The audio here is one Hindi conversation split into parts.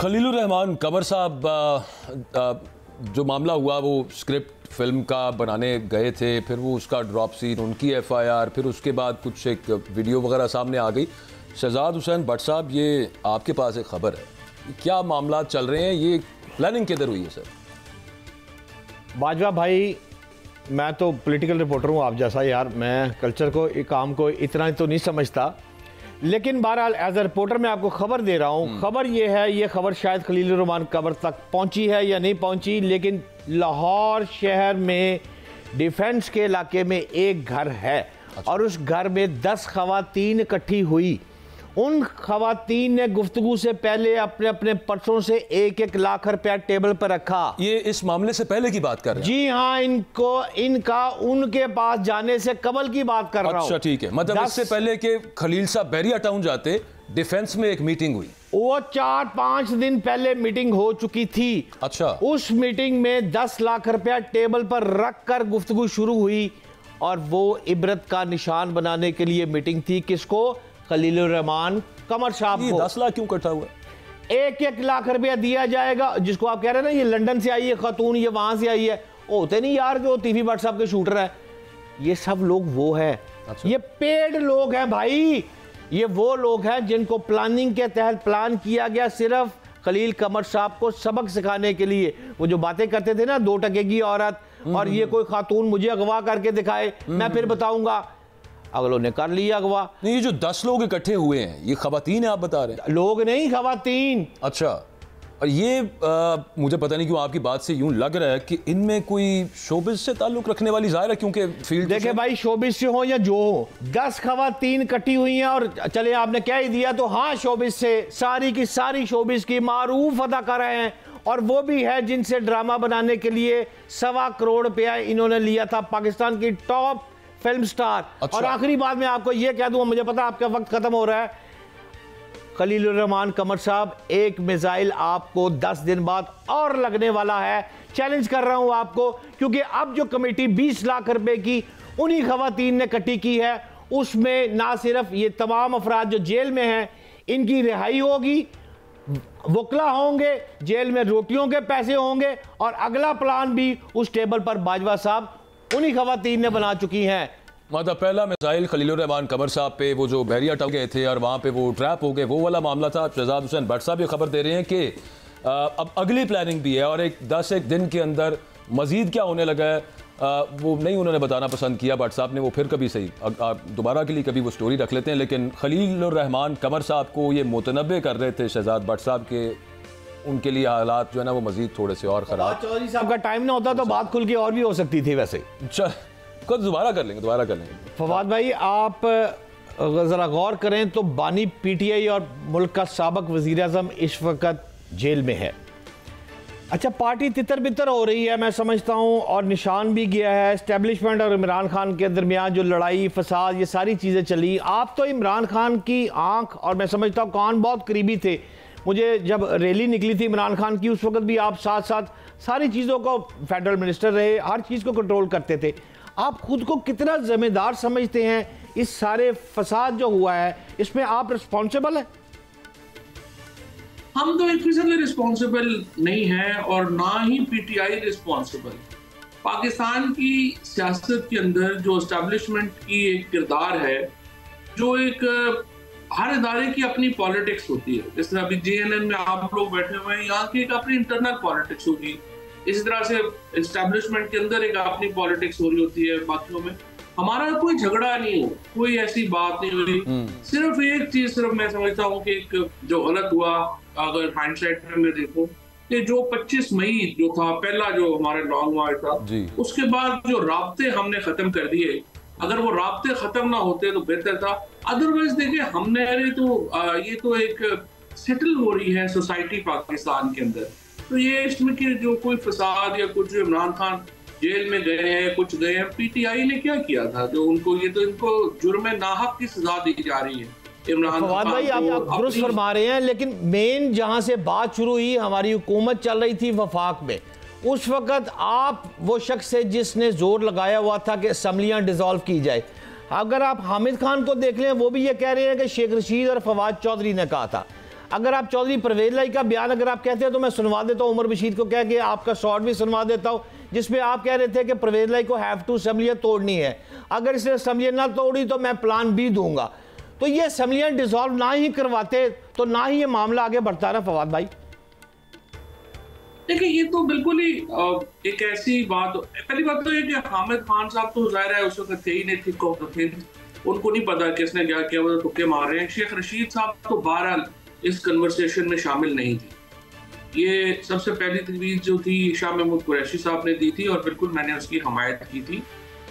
खलीलुर रहमान कमर साहब जो मामला हुआ वो स्क्रिप्ट फिल्म का बनाने गए थे, फिर वो उसका ड्रॉप सीन, उनकी एफआईआर, फिर उसके बाद कुछ एक वीडियो वगैरह सामने आ गई। शहजाद हुसैन भट्ट साहब, ये आपके पास एक खबर है, क्या मामला चल रहे हैं, ये प्लानिंग किधर हुई है सर? बाजवा भाई, मैं तो पॉलिटिकल रिपोर्टर हूँ आप जैसा यार, मैं कल्चर को, काम को इतना तो नहीं समझता, लेकिन बहरहाल एज ए रिपोर्टर मैं आपको खबर दे रहा हूँ। खबर ये है, ये खबर शायद खलीलुर रहमान कब्र तक पहुँची है या नहीं पहुँची, लेकिन लाहौर शहर में डिफेंस के इलाके में एक घर है। अच्छा। और उस घर में 10 खवातीन इकट्ठी हुई। उन खवातीन ने गुफ्तगू से पहले अपने अपने पर्सों से 1-1 लाख रुपया टेबल पर रखा। ये इस मामले से पहले की बात कर रहे हैं? जी हाँ, इनका उनके पास जाने से कबल की बात कर रहा हूँ। अच्छा ठीक है, मतलब इससे पहले कि खलील साहब बैरिया टाउन जाते, डिफेंस में एक मीटिंग हुई। वो 4-5 दिन पहले मीटिंग हो चुकी थी। अच्छा। उस मीटिंग में 10 लाख रुपया टेबल पर रख कर गुफ्तगू शुरू हुई, और वो इबरत का निशान बनाने के लिए मीटिंग थी। किसको? खलीलुर रहमान कमर साहब को। 10 लाख क्यों इकट्ठा हुआ? 1-1 लाख रुपया दिया जाएगा। जिसको आप कह रहे हैं ना, ये लंदन से आई है खातून, ये वहां से आई है, होते नहीं यार जो टीवी भट्ट साहब के शूटर है, ये सब लोग वो है। अच्छा। ये पेड लोग हैं भाई, ये वो लोग हैं जिनको प्लानिंग के तहत प्लान किया गया, सिर्फ खलील कमर साहब को सबक सिखाने के लिए। वो जो बातें करते थे ना, 2 टके की औरत, और ये कोई खातून मुझे अगवा करके दिखाए, मैं फिर बताऊंगा, अगलों ने कर लिया अगवा। नहीं, ये जो 10 लोग इकट्ठे हुए हैं, ये खवातीन है आप बता रहे हैं? लोग नहीं, खवातीन। अच्छा। और ये मुझे पता नहीं क्यों आपकी बात से यूं लग रहा है कि इनमें कोई शोबिज से ताल्लुक रखने वाली जाहिर है, क्योंकि फील्ड देखे भाई, शोबिज से हो या जो हो, 10 खवातीन इकट्ठी हुई हैं, और चले आपने कह ही दिया तो हाँ, शोबिज से, सारी की सारी शोबिज की मारूफ अदाकारा हैं, और वो भी है जिनसे ड्रामा बनाने के लिए 1.25 करोड़ रुपया इन्होंने लिया था, पाकिस्तान की टॉप फिल्म स्टार। अच्छा। और आखिरी बात मैं आपको ये कह दूं, मुझे पता आपका वक्त खत्म हो रहा है, खलीलुर रहमान कमर साहब, एक मिसाइल आपको 10 दिन बाद और लगने वाला है। चैलेंज कर रहा हूं आपको, क्योंकि अब जो कमेटी 20 लाख रुपए की उन्हीं खवातीन ने इकट्ठी की है, उसमें ना सिर्फ ये तमाम अफराद जो जेल में हैं इनकी रिहाई होगी, वकला होंगे, जेल में रोटियों के पैसे होंगे, और अगला प्लान भी उस टेबल पर बाजवा साहब उन्हीं खवातीन ने बना चुकी हैं। मतलब पहला मिसाइल खलीलुर रहमान कमर साहब पे, वो जो बैरिया टाउन गए थे और वहाँ पे वो ट्रैप हो गए, वो वाला मामला था। शहजाद हुसैन भट्ट साहब ये खबर दे रहे हैं कि अब अगली प्लानिंग भी है, और एक 10 दिन के अंदर मजीद क्या होने लगा है वो नहीं उन्होंने बताना पसंद किया भट्ट साहब ने। वो फिर कभी सही दोबारा के लिए कभी वो स्टोरी रख लेते हैं, लेकिन खलीलुर रहमान कमर साहब को ये मुतनब्बे कर रहे थे शहजाद भट्ट साहब के, उनके लिए हालात जो है ना वो मजीद थोड़े से और ख़राब। चौधरी साहब का टाइम ना होता तो बात खुल के और भी हो सकती थी। वैसे चल कल दोबारा कर लेंगे। फवाद भाई, आप ज़रा गौर करें तो बानी पीटीआई और मुल्क का साबिक वज़ीर आज़म इस वक्त जेल में है। अच्छा, पार्टी तितर बितर हो रही है मैं समझता हूँ, और निशान भी गया है। एस्टेब्लिशमेंट और इमरान खान के दरमियान जो लड़ाई फसाद, ये सारी चीज़ें चली। आप तो इमरान खान की आंख और मैं समझता हूँ कान बहुत करीबी थे। मुझे जब रैली निकली थी इमरान खान की, उस वक्त भी आप साथ साथ सारी चीज़ों को, फेडरल मिनिस्टर रहे, हर चीज़ को कंट्रोल करते थे। आप खुद को कितना जिम्मेदार समझते हैं इस सारे फसाद जो हुआ है, इसमें आप रिस्पॉन्सिबल हैं? हम तो 1% रिस्पॉन्सिबल नहीं हैं, और ना ही पीटीआई रिस्पॉन्सिबल। पाकिस्तान की सियासत के अंदर जो एस्टेब्लिशमेंट की एक किरदार है, जो एक हर इदारे की अपनी पॉलिटिक्स होती है। जिस तरह अभी जेएनएन में आप लोग बैठे हुए हैं, यहाँ की एक अपनी इंटरनल पॉलिटिक्स होगी, इसी तरह से एस्टेब्लिशमेंट के अंदर एक अपनी पॉलिटिक्स हो रही होती है। बाकियों में हमारा कोई झगड़ा नहीं हो, कोई ऐसी बात नहीं हुई। सिर्फ एक चीज मैं समझता हूँ कि एक जो गलत हुआ, अगर हाइंडसाइट में देखो, कि जो 25 मई जो था पहला जो हमारे लॉन्ग मार्च था, उसके बाद जो राब्ते हमने खत्म कर दिए, अगर वो राब्ते खत्म ना होते तो बेहतर था। अदरवाइज देखिए, हमने ये तो एक सेटल हो रही है सोसाइटी पाकिस्तान के अंदर, तो ये इसमें कि जो कोई फसाद या कुछ, इमरान खान जेल में गए हैं, कुछ गए हैं, पीटीआई ने क्या किया था जो उनको, ये तो इनको जुर्म नाहक की सजा दी जा रही है। इमरान भाई आप दुरुस्त फरमा रहे हैं, लेकिन मेन जहां से बात शुरू हुई, हमारी हुकूमत चल रही थी वफाक में, उस वक्त आप वो शख्स है जिसने जोर लगाया हुआ था कि असम्बलियां डिसॉल्व की जाए। अगर आप हामिद खान को देख लें, वो भी ये कह रहे हैं कि शेख रशीद और फवाद चौधरी ने कहा था। अगर आप चौधरी परवेज लाई का बयान अगर आप कहते हैं तो मैं सुनवा देता हूँ, उमर बशीर को कह के आपका शॉर्ट भी सुनवा देता हूँ, जिसमें आप कह रहे थे कि परवेज लाई को हैव टू असम्बलियाँ तोड़नी है, अगर इसने असम्बलियाँ ना तोड़ी तो मैं प्लान बी दूंगा। तो ये असम्बलियाँ डिसॉल्व ना ही करवाते तो ना ही ये मामला आगे बढ़ता ना फवाद भाई। देखिए ये तो बिल्कुल ही एक ऐसी बात, पहली बात तो ये कि हामिद खान साहब तो जाहिर है उस वक्त थे ही नहीं, थिक ऑफ द थिंग, उनको नहीं पता किसने क्या किया, वो तो तुक्के मार रहे हैं। शेख रशीद साहब तो बहरहाल इस कन्वर्सेशन में शामिल नहीं थी। ये सबसे पहली तजवीज़ जो थी शाह महमूद कुरैशी साहब ने दी थी और बिल्कुल मैंने उसकी हमायत की थी,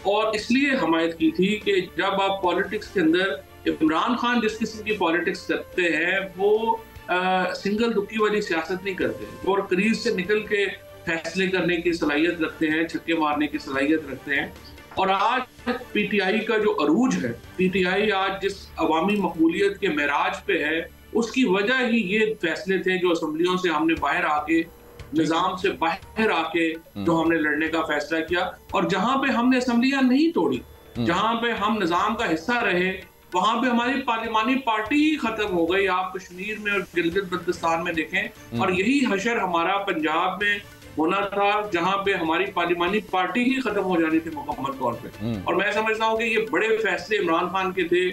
और इसलिए हमायत की थी कि जब आप पॉलिटिक्स के अंदर इमरान खान जिस किस्म की पॉलिटिक्स करते हैं वो सिंगल दुक्की वाली सियासत नहीं करते, और क्रीज से निकल के फैसले करने की सलाहियत रखते हैं, छक्के मारने की सलाहियत रखते हैं। और आज पीटीआई का जो अरूज है, पीटीआई आज जिस अवामी मकबूलियत के महराज पे है, उसकी वजह ही ये फैसले थे जो असम्बलियों से हमने बाहर आके, निजाम से बाहर आके जो हमने लड़ने का फैसला किया। और जहां पे हमने असम्बलियां नहीं तोड़ी, जहां पे हम निजाम का हिस्सा रहे, वहां पे हमारी पार्लिमानी पार्टी ही खत्म हो गई। आप कश्मीर में और गिलगित बल्तिस्तान में देखें, और यही हशर हमारा पंजाब में होना था जहां पे हमारी पार्लिमानी पार्टी ही खत्म हो जानी थी मुकम्मल तौर पे। और मैं समझता हूँ कि ये बड़े फैसले इमरान खान के थे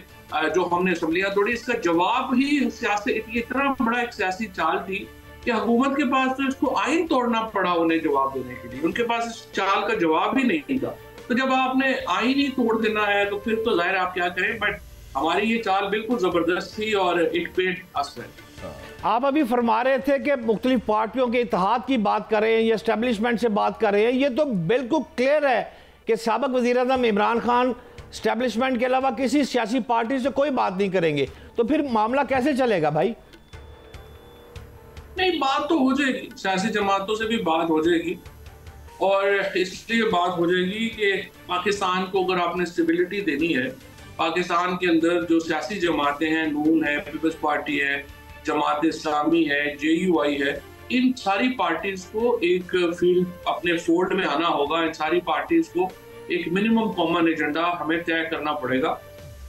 जो हमने असम्बलियां तोड़ी। इसका जवाब ही सियासत, इतना बड़ा एक सियासी चाल थी कि हुकूमत के पास तो इसको आइन तोड़ना पड़ा उन्हें जवाब देने के लिए, उनके पास इस चाल का जवाब ही नहीं था। तो जब आपने आइन ही तोड़ देना है तो फिर तो जाहिर आप क्या करें, बट हमारी ये चाल बिल्कुल जबरदस्त थी और इट पेड अस वेल। आप अभी फरमा रहे थे कि मुख्तलिफ पार्टियों के इत्तेहाद की बात कर रहे हैं या एस्टेब्लिशमेंट से बात कर रहे हैं, ये तो बिल्कुल क्लियर है कि साबिक वज़ीर-ए-आज़म इमरान खान एस्टेब्लिशमेंट के अलावा किसी सियासी पार्टी से कोई बात नहीं करेंगे, तो फिर मामला कैसे चलेगा भाई? नहीं, बात तो हो जाएगी, सियासी जमातों से भी बात हो जाएगी, और इसलिए बात हो जाएगी कि पाकिस्तान को अगर आपने स्टेबिलिटी देनी है, पाकिस्तान के अंदर जो सियासी जमातें हैं, नून है, पीपल्स पार्टी है, जमात इस्लामी है, JUI है, इन सारी पार्टीज को एक फील्ड अपने फोल्ड में आना होगा। इन सारी पार्टीज को एक मिनिमम कॉमन एजेंडा हमें तय करना पड़ेगा,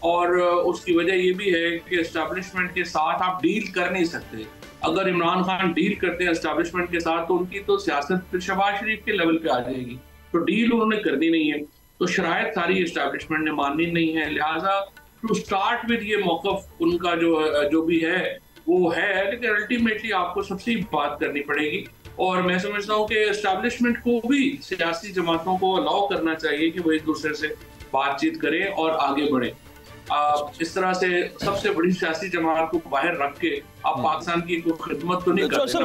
और उसकी वजह ये भी है कि एस्टैब्लिशमेंट के साथ आप डील कर नहीं सकते। अगर इमरान खान डील करते हैं एस्टैब्लिशमेंट के साथ तो उनकी तो सियासत फिर शहबाज शरीफ के लेवल पे आ जाएगी, तो डील उन्होंने करनी नहीं है, तो शरायत सारी एस्टैब्लिशमेंट ने माननी नहीं है। लिहाजा टू स्टार्ट विद ये मौक़िफ़ उनका जो भी है वो है, लेकिन अल्टीमेटली आपको सबसे बात करनी पड़ेगी। और मैं समझता हूँ कि एस्टैब्लिशमेंट को भी सियासी जमातों को अलाउ करना चाहिए कि वो एक दूसरे से बातचीत करें और आगे बढ़ें। इस तरह से सबसे बड़ी सियासी जमात को बाहर रख के आप पाकिस्तान की कोई खिदमत तो नहीं करते।